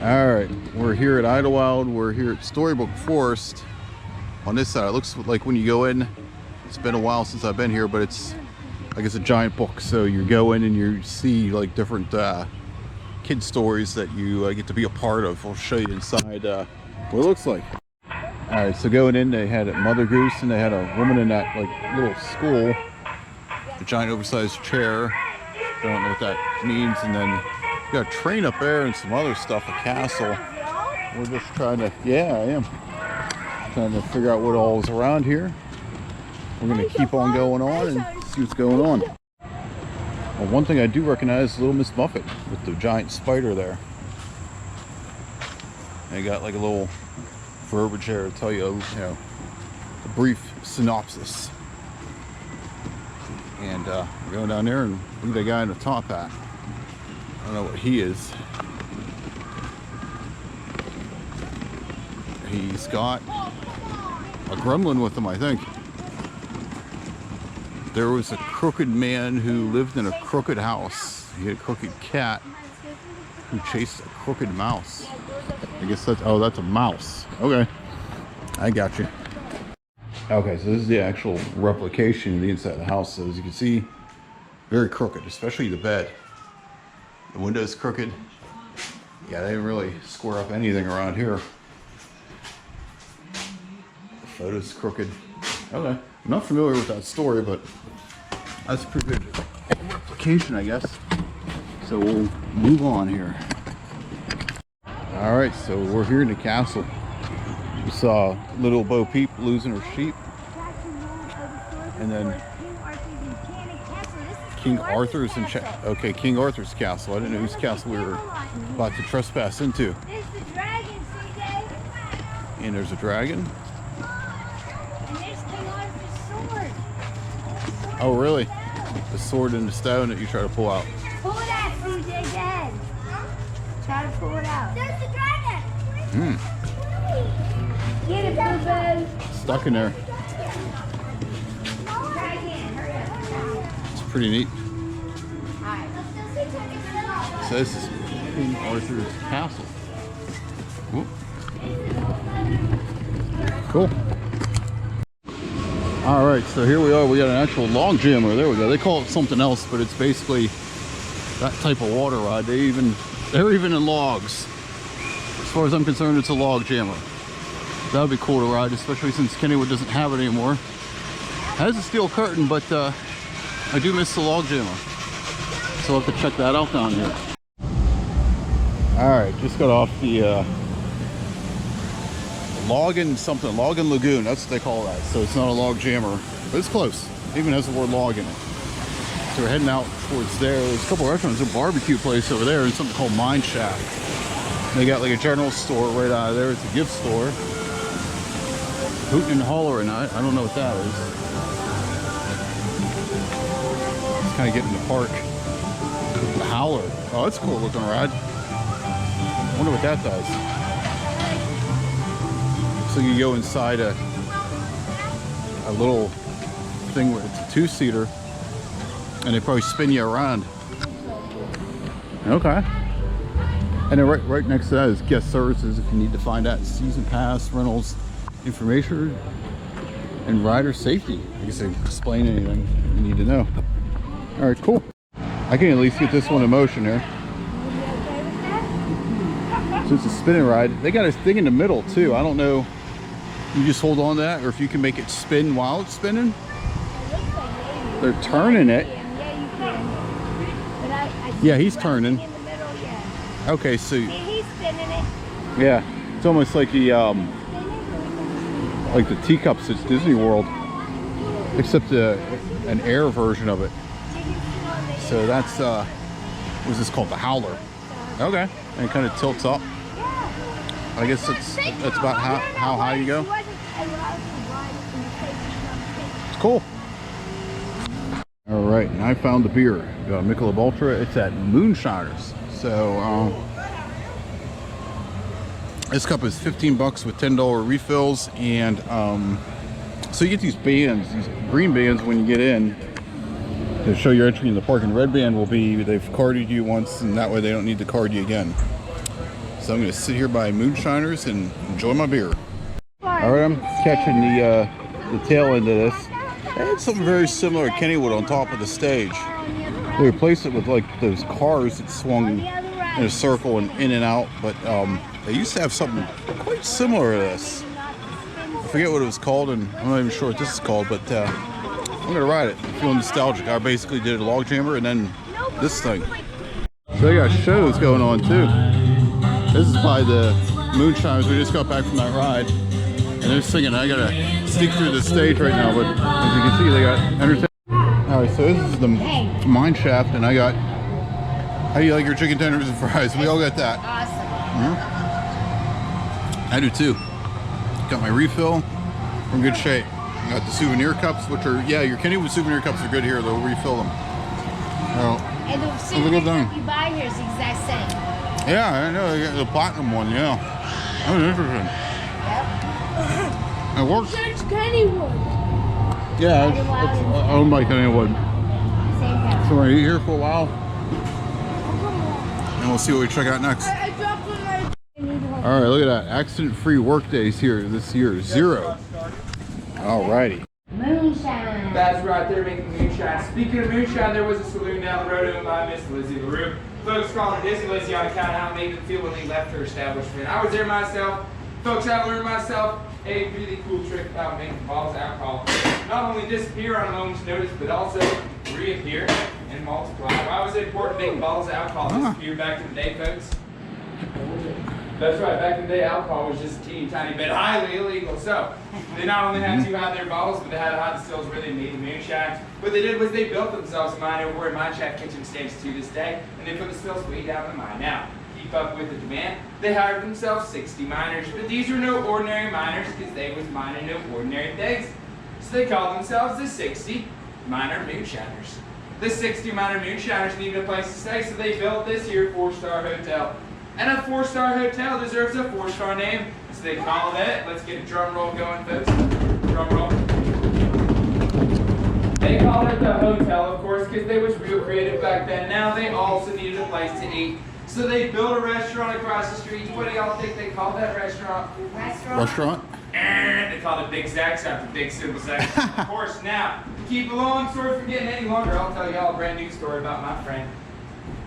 All right, we're here at Idlewild. We're here at Storybook Forest. On this side, it looks like when you go in, it's been a while since I've been here, but it's like it's a giant book. So you go in and you see like different kid stories that you get to be a part of. I'll show you inside what it looks like. All right, so going in, they had a Mother Goose, and they had a woman in that like little school, a giant oversized chair. I don't know what that means. And then you got a train up there and some other stuff, a castle. We're just trying to, yeah, I am trying to figure out what all is around here. We're gonna keep on going on and see what's going on. Well, one thing I do recognize is Little Miss Muffet with the giant spider there. They got like a little verbiage here to tell you, a brief synopsis. And we're going down there and look at the guy in the top hat. I don't know what he is. He's got a gremlin with him, I think. There was a crooked man who lived in a crooked house. He had a crooked cat who chased a crooked mouse. I guess that's, oh, that's a mouse. Okay, I got you. Okay, so this is the actual replication of the inside of the house. So as you can see, very crooked, especially the bed. The window's crooked. Yeah, they didn't really square up anything around here. The photo's crooked. Okay, I'm not familiar with that story, but that's a pretty good replication, I guess. So we'll move on here. All right, so we're here in the castle. We saw little Bo Peep losing her sheep. And then King Arthur's in okay, King Arthur's castle. I didn't know whose castle we were about to trespass into. There's the dragon, CJ. And there's a dragon. And there's King Arthur's sword. Oh, really? The sword and the stone that you try to pull out. Pull it out, CJ. Dad. Try to pull it out. There's the dragon. Get it, Boo-Boo. Stuck in there. It's pretty neat. So this is King Arthur's castle. Whoop. Cool. All right, so here we are. We got an actual log jammer. There we go. They call it something else, but it's basically that type of water ride. They're even in logs. As far as I'm concerned, it's a log jammer. That would be cool to ride, especially since Kennywood doesn't have it anymore. It has a steel curtain, but I do miss the log jammer. So I'll have to check that out down here. All right, just got off the Loggin Lagoon. That's what they call that. So it's not a log jammer, but it's close. It even has the word log in it. So we're heading out towards there. There's a couple restaurants, a barbecue place over there, and something called Mine Shack. They got like a general store right out of there. It's a gift store. Hootin' and hollering. I don't know what that is. It's kind of getting the park. The Howler. Oh, that's a cool looking ride. Wonder what that does. So you go inside a little thing where it's a two-seater, and they probably spin you around. Okay. And then right next to that is guest services if you need to find out season pass, rentals, information, and rider safety. I guess they explain anything you need to know. All right, cool. I can at least get this one in motion here. So it's a spinning ride. They got a thing in the middle too. I don't know. You just hold on to that, or if you can make it spin while it's spinning. They're turning it. Yeah, he's turning. Okay, so He's spinning it. yeah, it's almost like the teacups at Disney World, except an air version of it. So that's what's this called? The Howler. Okay, and it kind of tilts up. I guess that's about how high you go. It's cool. All right, and I found the beer. Got a Michelob Ultra. It's at Moonshine's. So this cup is $15 with $10 refills, and so you get these bands, these green bands when you get in to show your entry in the park, and red band will be they've carded you once, and that way they don't need to card you again. So I'm going to sit here by Moonshiners and enjoy my beer. All right, I'm catching the tail end of this. They had something very similar to Kennywood on top of the stage. They replaced it with like those cars that swung in a circle and in and out, but they used to have something quite similar to this. I forget what it was called, and I'm not even sure what this is called, but I'm gonna ride it. I'm feeling nostalgic. I basically did a log jammer and then this thing. So they got shows going on too. This is by the Moonshiners. We just got back from that ride, and they're singing. I gotta sneak through the stage right now, but as you can see, they got entertainment. All right, so this is the mine shaft, and I got. How do you like your chicken tenders and fries? We all got that. Awesome. I do too. Got my refill. We're in good shape. Got the souvenir cups, which are, yeah, your Kennywood souvenir cups are good here. They'll refill them. And the souvenir cup you buy here is the exact same. Yeah, I know. I got the platinum one. Yeah, that was interesting. Yep. It works. Search Kennywood. Yeah, it's owned by Kennywood. Same company. So we're gonna eat here for a while, and we'll see what we check out next. All right, look at that. Accident-free work days here this year, 0. Alrighty. Moonshine. That's right, they're making moonshine. Speaking of moonshine, there was a saloon down the road owned by Miss Lizzie LaRue. Folks called her Dizzy Lizzie on account of how it made them feel when they left her establishment. I was there myself. Folks, I learned myself a really cool trick about making bottles of alcohol not only disappear on a moment's notice, but also reappear and multiply. Why was it important to make bottles of alcohol disappear back in the day, folks? That's right, back in the day, alcohol was just a teeny tiny bit highly illegal. So, they not only had to hide their bottles, but they had to hide the stills where they made the moonshine. What they did was they built themselves a mine over where mine shaft kitchen stands to this day, and they put the stills way down the mine. Now, keep up with the demand, they hired themselves 60 miners, but these were no ordinary miners because they was mining no ordinary things. So they called themselves the 60 miner moonshiners. The 60 miner moonshiners needed a place to stay, so they built this here 4-star hotel. And a 4-star hotel deserves a 4-star name, so they called it, let's get a drum roll going, folks. Drum roll. They called it the hotel, of course, because they was real creative back then. Now they also needed a place to eat. So they built a restaurant across the street. What do y'all think they called that restaurant? Restaurant? And they called it Big Zach's after Big Simple Zach's. Of course, now, to keep a long story from getting any longer, I'll tell y'all a brand new story about my friend.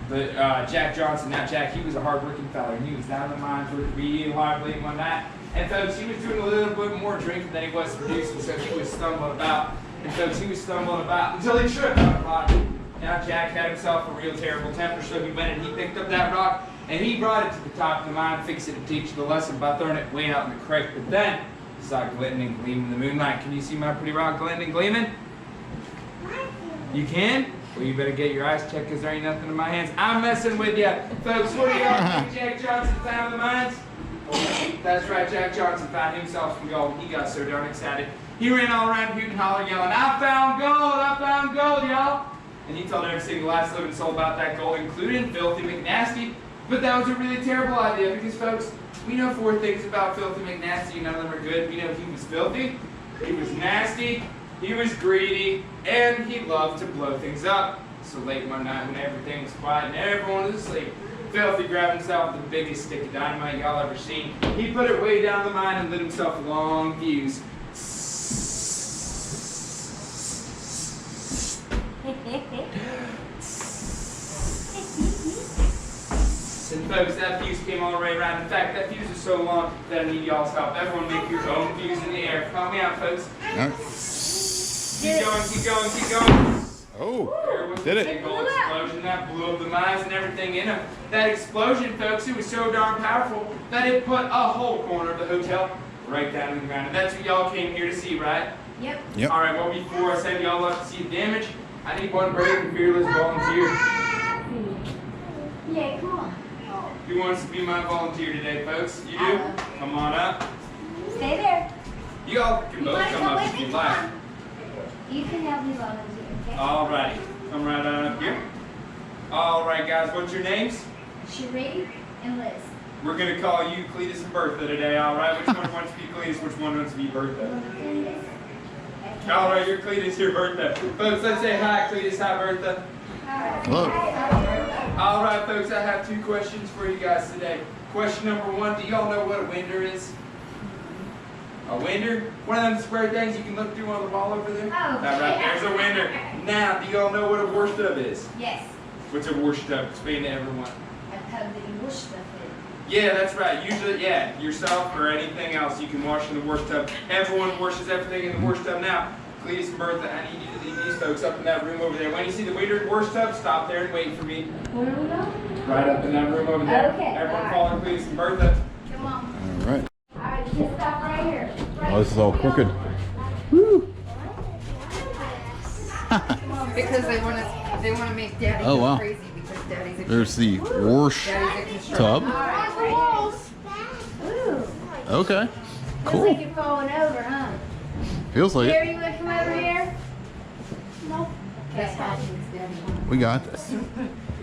But Jack Johnson, now Jack, he was a hard-working fella. He was down in the mines working real hard late one night. And folks, he was doing a little bit more drinking than he was producing, so he was stumbling about. And folks, he was stumbling about until he tripped on a rock. Now Jack had himself a real terrible temper, so he went and he picked up that rock and he brought it to the top of the mine, fixed it to teach the lesson by throwing it way out in the creek. But then he saw it glistening and gleaming in the moonlight. Can you see my pretty rock glistening and gleaming? You can? Well, you better get your eyes checked because there ain't nothing in my hands. I'm messing with you. Folks, what do y'all think Jack Johnson found in the mines? That's right, Jack Johnson found himself some gold. He got so darn excited. He ran all around hooting and hollering, yelling, I found gold, y'all. And he told every single last living soul about that gold, including Filthy McNasty. But that was a really terrible idea because, folks, we know 4 things about Filthy McNasty. None of them are good. We know he was filthy, he was nasty, he was greedy, and he loved to blow things up. So late one night when everything was quiet and everyone was asleep, Filthy grabbed himself the biggest stick of dynamite y'all ever seen. He put it way down the mine and lit himself a long fuse. And folks, that fuse came all the way around. In fact, that fuse is so long that I need y'all's help. Everyone make your own fuse in the air. Help me out, folks. Keep going, keep going, keep going. Oh, did it. Big old explosion that blew up the mines and everything in them. That explosion, folks, it was so darn powerful that it put a whole corner of the hotel right down in the ground. And that's what y'all came here to see, right? Yep. All right, well, before I send y'all up to see the damage, I need one brave and fearless volunteer. Yeah, come on. Who wants to be my volunteer today, folks? You do? Come on up. Stay there. You all can both come up if you'd like. You can help me volunteer, okay? All righty. Come right on up here. All right, guys. What's your names? Cherie and Liz. We're going to call you Cletus and Bertha today, all right? Which one wants to be Cletus? Which one wants to be Bertha? All right, you're Cletus, you're Bertha. Folks, let's say hi, Cletus. Hi, Bertha. Hello. All right, folks, I have 2 questions for you guys today. Question number 1, do y'all know what a winder is? A winder? One of them square things you can look through on the wall over there? Oh. All right, there's a winder. Now, do y'all know what a wash tub is? Yes. What's a wash tub? Explain to everyone. A tub that you wash stuff in. Yeah, that's right. Usually, yeah, yourself or anything else you can wash in the wash tub. Everyone washes everything in the wash tub now. Cletus and Bertha, I need you to leave these folks up in that room over there. When you see the winder wash tub, stop there and wait for me. Where are we going? Right up in that room over there. Okay, Everyone all follow Cletus and Bertha. Come on. All right. All right, just stop right here. Oh, this is all crooked. Woo. Because they want to make Daddy Oh, go wow. crazy because Daddy's a There's the wash Daddy's a tub. All right, ooh. Okay. Looks like Cool. you're falling over, huh? Feels like Gary, it. you want to come over here? Nope. That's Okay. how things Daddy wants. We got this.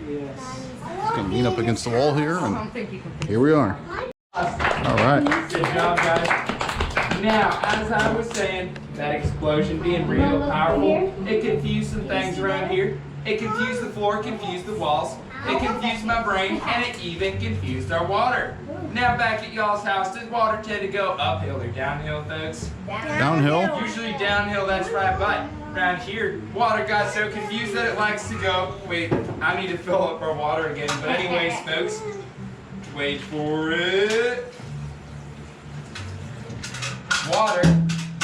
Yes. Just gonna lean up against the wall here, I and don't think you can here we are. All right. Good job, guys. Now, as I was saying, that explosion being real powerful, it confused some things around here. It confused the floor, confused the walls, it confused my brain, and it even confused our water. Now, back at y'all's house, does water tend to go uphill or downhill, folks? Downhill. Usually downhill, that's right, but around here, water got so confused that it likes to go. Wait, I need to fill up our water again. But anyways, folks, wait for it. Water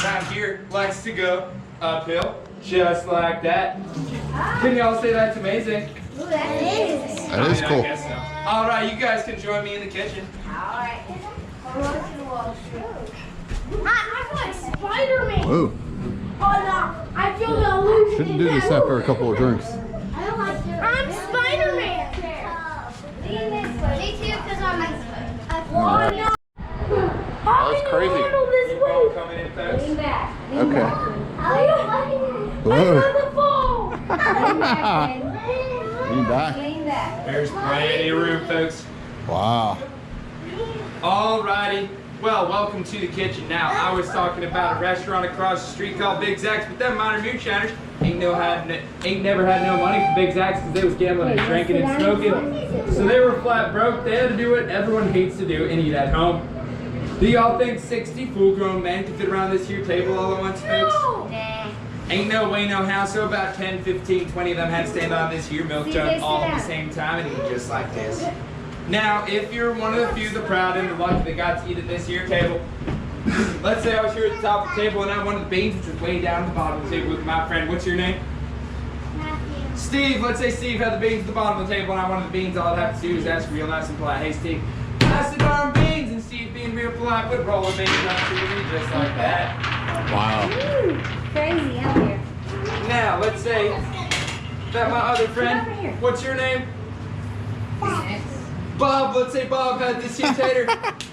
around here likes to go uphill, just like that. Can y'all say that's amazing? Ooh, that is. That is I cool. guess so. All right, you guys can join me in the kitchen. All right. Hold on to the wall. I'm like Spider-Man. Whoa. Oh no, I feel the illusion. Shouldn't do this after a couple of drinks. I don't like to. I'm Spider-Man. Lean this way. Me too, because I'm this way. All right. no. That was crazy. Keep on coming in, folks. Lean back. Okay. How are you? Whoa. I'm on the phone. Lean back, then. Lean back. Lean back. There's plenty of room, folks. Wow. Alrighty. Well, welcome to the kitchen. Now, I was talking about a restaurant across the street called Big Zach's, but them minor moonshiners ain't never had no money for Big Zach's because they was gambling and drinking and smoking. So they were flat broke. They had to do what everyone hates to do and eat at home. Do y'all think 60 full-grown men can fit around this here table all at once, folks? Nah. Ain't no way, no how. So about 10, 15, 20 of them had to stand on this here milk jug all at the same time and eat just like this. Now, if you're one of the few, the proud and the lucky that got to eat at this here table, let's say I was here at the top of the table and I wanted the beans, which was way down at the bottom of the table with my friend. What's your name? Matthew. Steve. Let's say Steve had the beans at the bottom of the table and I wanted the beans. All I'd have to do is ask real nice and polite, hey Steve, pass the darn beans. And Steve, being real polite, would roll the beans up to me just like that. Wow. Ooh, crazy out here. Now, let's say that my other friend, what's your name? Bob, let's say Bob had this here tater.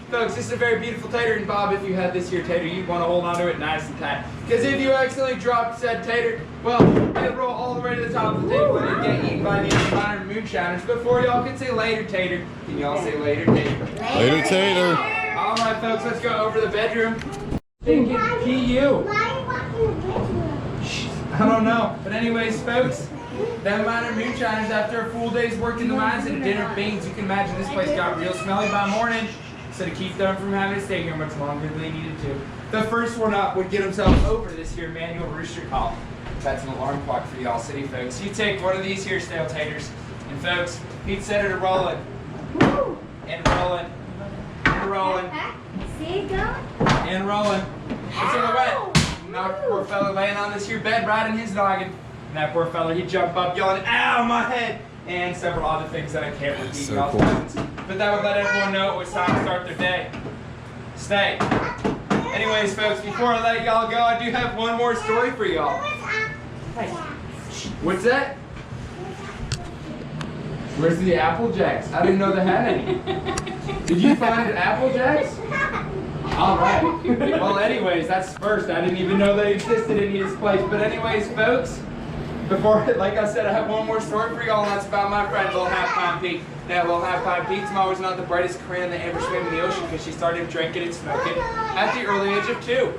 Folks, this is a very beautiful tater, and Bob, if you had this here tater, you'd want to hold on to it nice and tight. Because if you accidentally dropped said tater, well, it'd roll all the way to the top of the table and it'd get eaten by the other minor moonshiners. Before y'all can say later tater, can y'all say later tater? Later, Tater. All right, folks, let's go over to the bedroom. Thinking PU. I don't know. But anyways, folks, them minor moonshiners, after a full day's work in the mines and a dinner of beans, you can imagine this place got real smelly by morning. So to keep them from having to stay here much longer than they needed to, the first one up would get himself over to this here manual rooster call. That's an alarm clock for y'all city folks. You take one of these here stale taters, and folks, he'd set it a rolling, and rolling, and rolling, See it going? and rolling. Until the wet. Knocked the poor fella laying on this here bed right in his noggin. And that poor fella, he'd jump up yelling, ow, my head! And several other things that I can't repeat. So y'all's cool. presence. But that would let everyone know it was time to start their day. Stay. Anyways, folks, before I let y'all go, I do have one more story for y'all. What's that? Where's the Apple Jacks? I didn't know they had any. Did you find Apple Jacks? All right. Well, anyways, that's first. I didn't even know they existed in this place. But anyways, folks, before, like I said, I have one more story for y'all, and that's about my friend, Little Half Pine Pete. Now, Little Half Pine Pete's mom was not the brightest crayon that ever swam in the ocean because she started drinking and smoking at the early age of 2.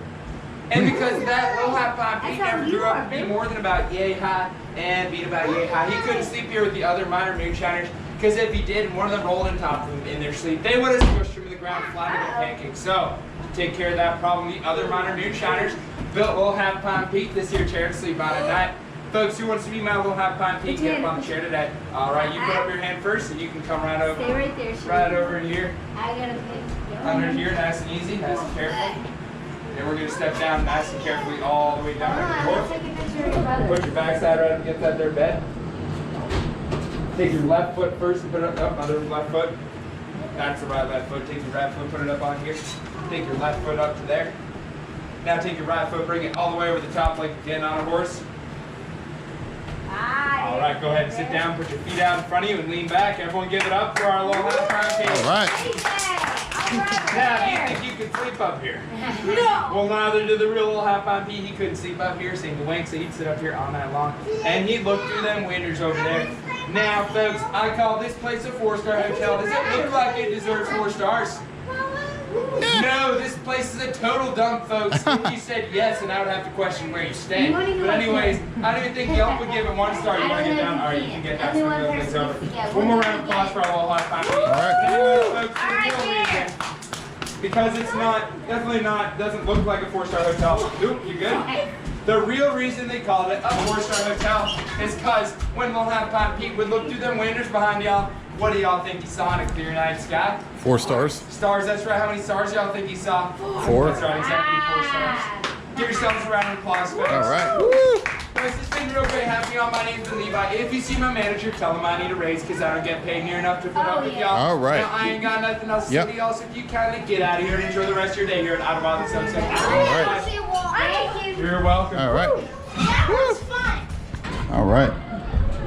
And because of that, Little Half Pine Pete never grew up to be more than about yay high and beat about yay high. He couldn't sleep here with the other minor moonshiners Because if he did and one of them rolled on top of him in their sleep, they would have squished him to the ground flat like a pancake. So, to take care of that problem, the other minor moonshiners built Little Half Pine Pete this here chair to sleep on at night. Folks, who wants to be my Little Half Pine Pete, get up on the chair today. All right, you put up your hand first, and you can come right over. Stay right there, Sheree. Right over here. I gotta pick. Under here, nice and easy, nice and careful. Then we're going to step down nice and carefully all the way down to the floor. Take a picture of your brother. Put your backside right up against that there bed. Take your left foot first and put it up, other left foot. That's the right left foot. Take your right foot, put it up on here. Take your left foot up to there. Now take your right foot, bring it all the way over the top like you're getting on a horse. All right, go ahead and sit down, put your feet out in front of you and lean back. Everyone give it up for our Little Half Pine Pete. All right. Now, do you think you could sleep up here? No! Well, neither did the real Little Half Pine Pete. He couldn't sleep up here, same to Wink, so he'd sit up here all night long. And he'd look through them windows over there. Now, folks, I call this place a 4-star hotel. Does it look like it deserves 4 stars? No, this place is a total dump, folks. If you said yes, and I would have to question where you stay. But anyways, I don't even think Yelp would give it 1 star. You want to get down? All right, you can get down. So we'll go things over. One more round of applause for our Little Half Pine Pete. All right. Anyways, folks, the real reason, because it's not, definitely not, doesn't look like a 4-star hotel. Oop, you good? The real reason they called it a 4-star hotel is because when Little Half Pine Pete would look through them windows behind y'all, what do y'all think he saw in a clear night sky? 4 stars. Stars, that's right. How many stars y'all think he saw? 4. That's right, exactly 4 stars. Give yourselves a round of applause, folks. All right. Woo. Guys, it's been real great having you on. My name's Levi. If you see my manager, tell him I need a raise because I don't get paid near enough to put up with y'all. All right. Now, I ain't got nothing else to say to y'all, so if you kind of get out of here and enjoy the rest of your day here at Idlewild and Sunset. All right. You're welcome. All right. That was fun. All right.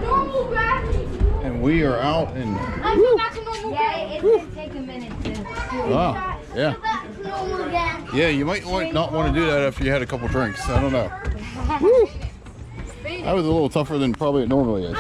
Normal gravity. And we are out and. I go back to normal gravity. It's gonna take a minute to. Oh, yeah. Go back to normal again. Yeah, you might not want to do that after you had a couple drinks. I don't know. That was a little tougher than probably it normally is.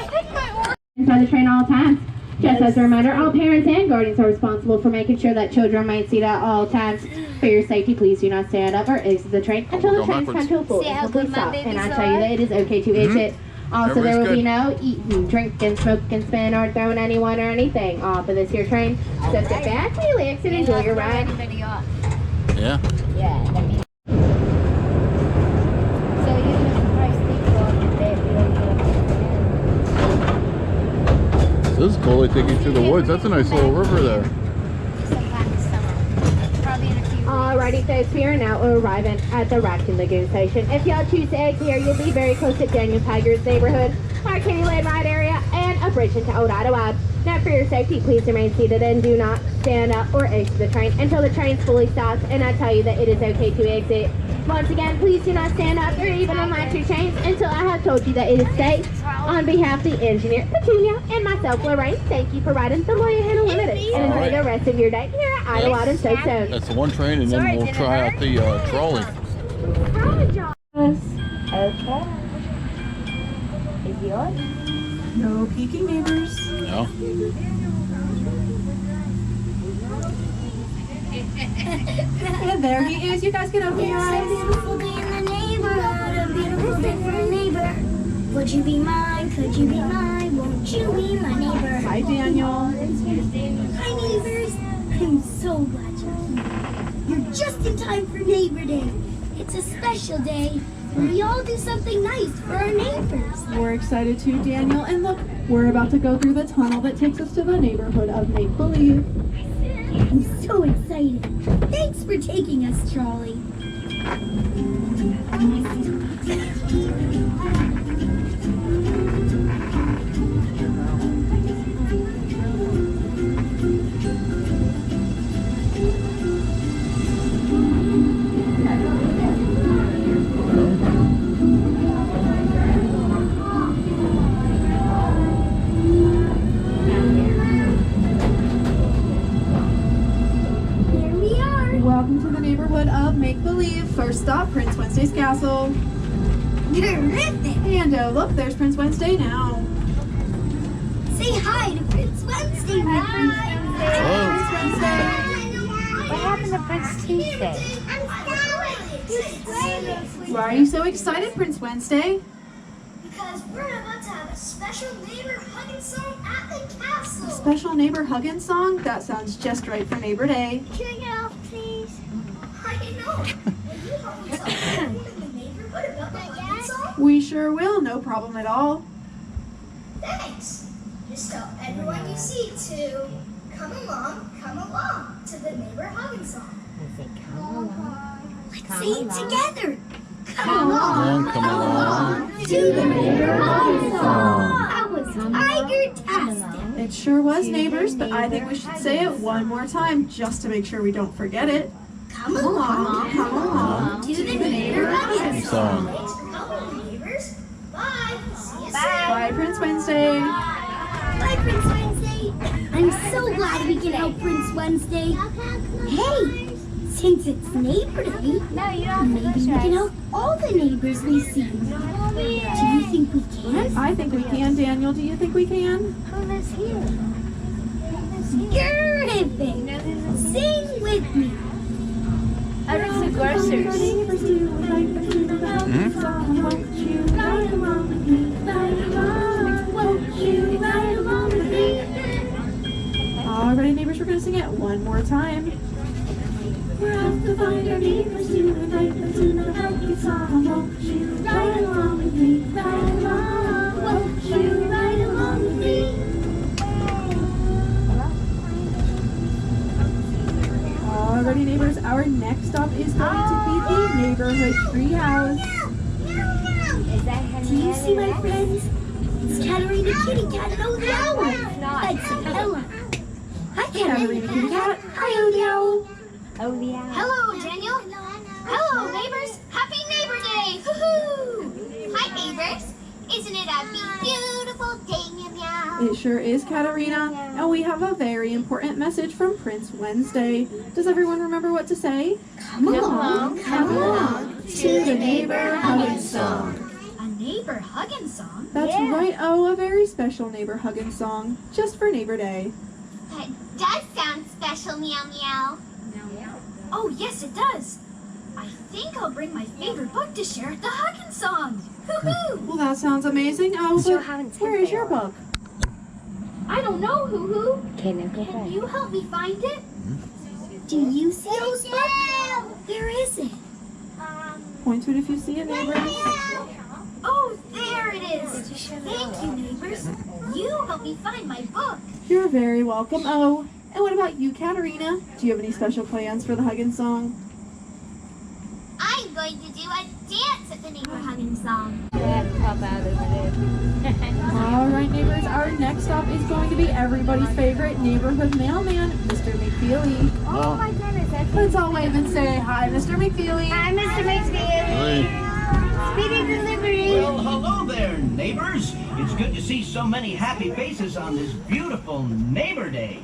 Inside the train all times. Just as a reminder, all parents and guardians are responsible for making sure that children remain seated at all times. For your safety, please do not stand up or exit the train until the train comes to a full See how complete good my stop. babies And I are? tell you that it is okay to exit. Also, there will be Everybody's no eating, drinking, smoking, spin, or throwing anyone or anything off of this here train. So sit back, relax, and enjoy your ride. Anybody off? Yeah. Yeah, that means. So you know, price people on the bed. This is cool. They take you through the woods. That's a nice little river there. Sometime this summer. Probably in a few weeks. Alrighty folks, we are now arriving at the Raccoon Lagoon station. If y'all choose to exit here, you'll be very close to Daniel Tiger's neighborhood, our Candyland ride area, and a bridge into Old Idlewild. Now for your safety, please remain seated and do not stand up or exit the train until the train fully stops, and I tell you that it is okay to exit. Once again, please do not stand up or even unlatch your chains until I have told you that it is safe. On behalf of the engineer, Petunia, and myself, Lorraine, thank you for riding the Loyal Hand Unlimited, and enjoy the rest of your day here at Idlewild and Soapstone. That's the one train, and then we'll try out the trolley. Okay. Is yours? No peeking neighbors. No. And there he is. You guys can open your It's a eyes. beautiful day in the neighborhood, a beautiful day for a neighbor. Would you be mine? Could you be mine? Won't you be my neighbor? Hi, Daniel. Hi, neighbors. I'm so glad you're here. You're just in time for Neighbor Day. It's a special day where we all do something nice for our neighbors. We're excited too, Daniel. And look, we're about to go through the tunnel that takes us to the neighborhood of Make Believe. I'm so excited. Thanks for taking us, Charlie. Here we are. Welcome to the neighborhood of Make Believe. First stop, Prince Wednesday's castle. Terrific. And oh, look, there's Prince Wednesday now. Say hi to Prince Wednesday. Hello. Prince Wednesday. What happened to Prince Tuesday? Why are you so excited, Prince Wednesday? Because because we're about to have a special neighbor hugging song at the castle. Special neighbor hugging song? That sounds just right for Neighbor Day. Can I get off, please? I know. Will you help me tell everyone in the neighborhood about the hugging song? We sure will, no problem at all. Thanks. Just tell everyone you see to come along to the neighbor hugging song. Let's sing together. Come along to the neighbor hugging song. That was tiger-tastic. It sure was, neighbors, but I think we should say it one more time just to make sure we don't forget it. Come along to the neighbor hugging song. Thanks for coming, neighbors. Bye. See you soon. Bye, Prince Wednesday. Bye, Prince Wednesday. I'm so glad we can help Prince Wednesday. Hey, since it's Neighbor Day, maybe we can help all the neighbors we see. Do you think we can? I think we can, Daniel. Do you think we can? Terrific. Sing with me. Alrighty, neighbors, we're going to sing it one more time. We're out to find our neighbors to invite them to the hugging song. Won't you ride along with me? Ride along. Won't you ride along with me? Alrighty, neighbors, our next stop is going to be the neighborhood treehouse. Do you see my friends? It's Katarina Kitty Cat and Odie Owl. Let's say hello. Hi, Katarina Kitty Cat. Hi, Odie Owl. Hello, Daniel. Hello, neighbors. Happy Neighbor Day. Woohoo! Hi, neighbors. Isn't it a beautiful day, meow meow? It sure is, Katarina, and we have a very important message from Prince Wednesday. Does everyone remember what to say? Come along to the neighbor hugging song. A neighbor hugging song? That's right, a very special neighbor hugging song, just for Neighbor Day. That does sound special, meow meow. Oh, yes, it does. I think I'll bring my favorite book to share at the hugging song. Hoo-hoo! Well, that sounds amazing. But where is your book? I don't know, Hoo-hoo. Can you help me find it? Do you see those books? Where is it? Point to it if you see it, neighbors. Oh, there it is. Thank you, neighbors. You helped me find my book. You're very welcome. Oh, and what about you, Katarina? Do you have any special plans for the hugging song? I'm going to do a dance at the neighbor hugging song. All right, neighbors, our next stop is going to be everybody's favorite neighborhood mailman, Mr. McFeely. Oh my goodness, Let's all wave and say hi, Mr. McFeely. Hi, Mr. McFeely. Speedy delivery. Well, hello there, neighbors. It's good to see so many happy faces on this beautiful Neighbor Day.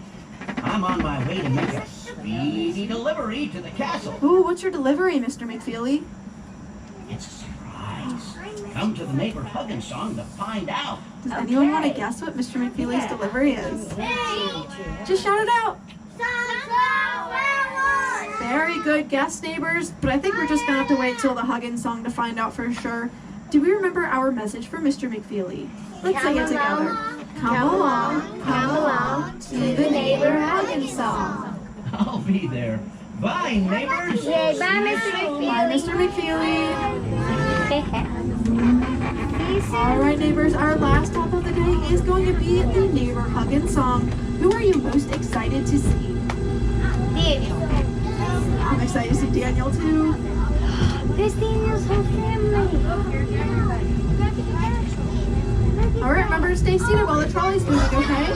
I'm on my way to make a speedy delivery to the castle. Ooh, what's your delivery, Mr. McFeely? It's a surprise. Come to the neighbor hugging song to find out. Does anyone want to guess what Mr. McFeely's delivery is? Just shout it out. Very good guess, neighbors, but I think we're just going to have to wait till the hugging song to find out for sure. Do we remember our message for Mr. McFeely? Let's sing it together. Come along to the neighbor hugging song. I'll be there. Bye, neighbors. Yay, bye, Mr. McFeely. Bye, Mr. McFeely. All right, neighbors, our last stop of the day is going to be the neighbor hugging song. Who are you most excited to see? Daniel. I'm excited to see Daniel too. There's Daniel's whole family. All right, remember to stay seated while the trolley's moving, okay?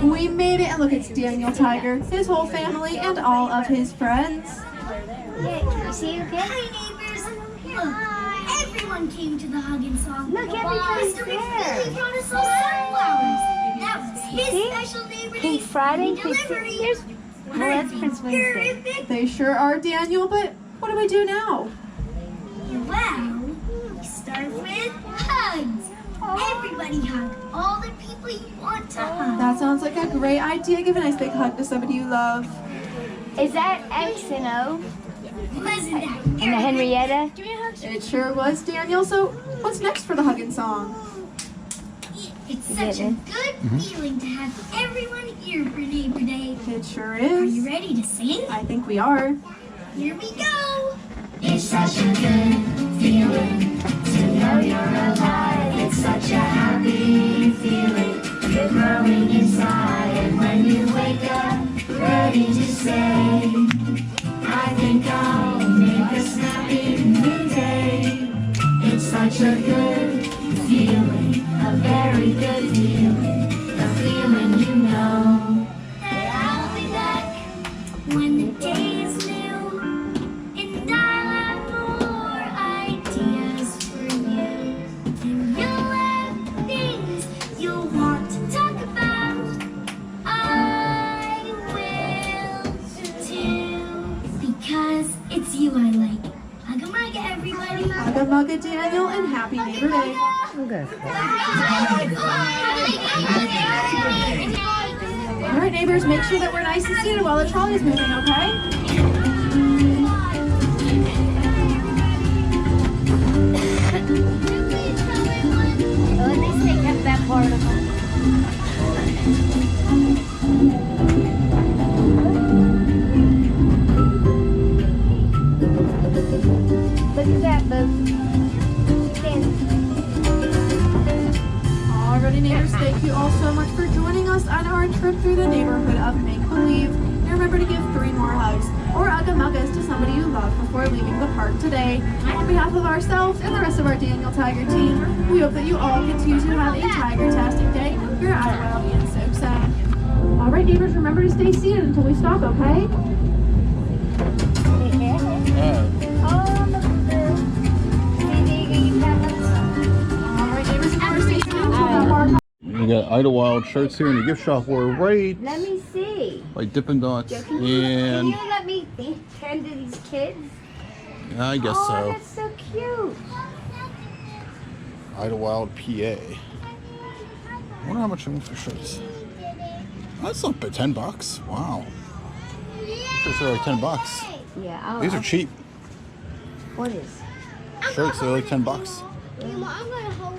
We made it, and look, it's Daniel Tiger, his whole family, and all of his friends. Can you see okay? Hi, neighbors. Look, everyone came to the hugging song. Look, everybody's there. Mr. McFeely brought us all sunflowers. That was his special Neighbor Day Friday, delivery. well, that's Prince Wednesday. Terrific. They sure are, Daniel, but what do we do now? Well, we start with hugs. Everybody hug all the people you want to hug. That sounds like a great idea. Give a nice big hug to somebody you love. Is that X and O? Wasn't that? And the Henrietta? It sure was, Daniel. So, what's next for the Huggin' Song? It's such a good feeling to have everyone here for Neighbor Day. It sure Are is. you ready to sing? I think we are. Here we go. It's such a good feeling to know you're alive. It's such a happy feeling. You're growing inside. And when you wake up, ready to say, I think I'll make a snappy new day. It's such a good feeling, a very good feeling, a feeling you know. That I'll be back when the day is new. And I'll have more ideas for you. And you'll have things you'll want to talk about. I will too. Because it's you I like. Hugga everybody. Hugga Mugga Daniel and happy Neighbor Day. All right, neighbors, make sure that we're nice and seated while the trolley is moving, okay? At least they kept that part of it. Look at that, Boo. Alrighty, neighbors, thank you all so much for joining us on our trip through the neighborhood of Make-Believe. And remember to give 3 more hugs or Ugga Muggas to somebody you love before leaving the park today. On behalf of ourselves and the rest of our Daniel Tiger team, we hope that you all continue to have a tiger-tastic day here at Idlewild and Soapside. Alright, neighbors, remember to stay seated until we stop, okay? Alright, neighbors, remember to stay seated until that bar. We got Idlewild shirts here in the gift shop. We're right Let me see. by Dippin' Dots, Can and you let me tend to these kids? I guess Oh, so. that's so cute. Idlewild, PA. I wonder how much I want for shirts. That's not bad. $10. Wow. Shirts are like $10. Yeah. These are cheap. What is? Shirts are like $10.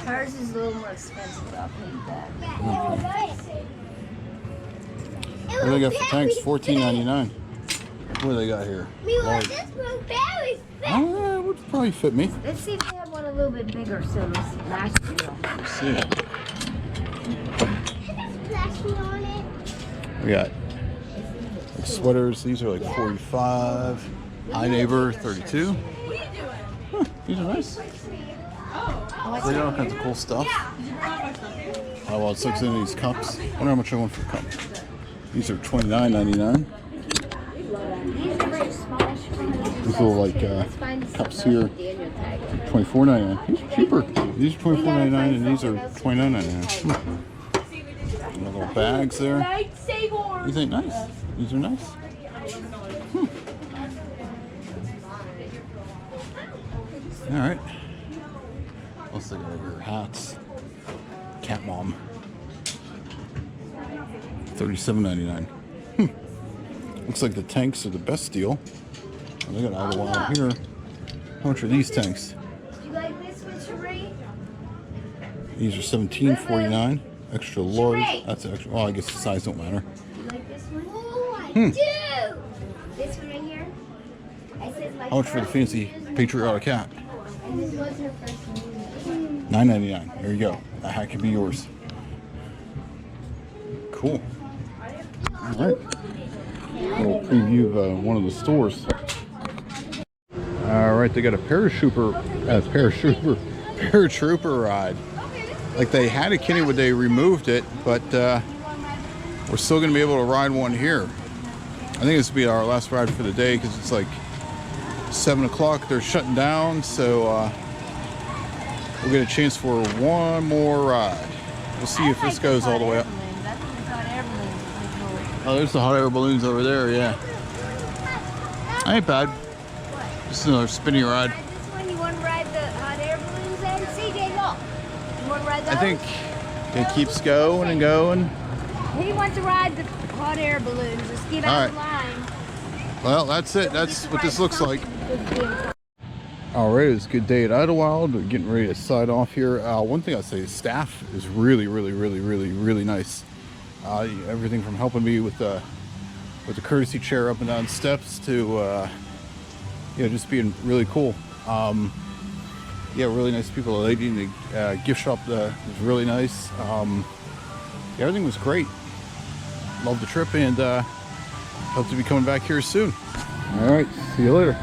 Hers is a little more expensive, but I'll pay that. What do they got for tanks? $14.99. What do they got here? Large. Would probably fit me. Let's see if they have one a little bit bigger, so let's last year. Let's see. We got like sweaters. These are like 45. iNeighbor 32. Huh, these are nice. They got all kinds of cool stuff. Oh well, it's looks in these cups. I wonder how much I want for a cup. These are $29.99. These are very small. These little like cups here, $24.99. These are cheaper. These are $24.99 and these are $29.99. Little bags there. These ain't nice. These are nice. All right. What's they got over here? Hats. Cat Mom. $37.99. Looks like the tanks are the best deal. Oh, they got Idlewild here. How much are these tanks? Do you like this one, Sheree? These are $17.49. Extra large. Sheree. That's extra. Well, I guess the size don't matter. Do you like this one? This one right here? I said like How much for the fancy patriotic hat? And this was her first one. $9.99. There you go. That hat can be yours. Cool. All right. A little preview of one of the stores. All right, they got a paratrooper ride. Like they had a Kennywood, they removed it, but we're still going to be able to ride one here. I think this will be our last ride for the day because it's like 7 o'clock. They're shutting down, so we'll get a chance for one more ride. We'll see if this goes all the way up. Oh, there's the hot air balloons over there, yeah. Ain't bad. Just another spinny ride. This one, you want to ride the hot air balloons then? CJ, look. You want to ride those? I think it keeps going and going. He wants to ride the hot air balloons. Just get All out right. of line. Well, that's it. That's what this looks like. Alright, it's a good day at Idlewild. We're getting ready to sign off here. One thing I'd say, staff is really nice. Everything from helping me with the courtesy chair up and down steps to just being really cool. Yeah, really nice people. The lady in the gift shop was really nice. Everything was great. Loved the trip, and hope to be coming back here soon. Alright, see you later.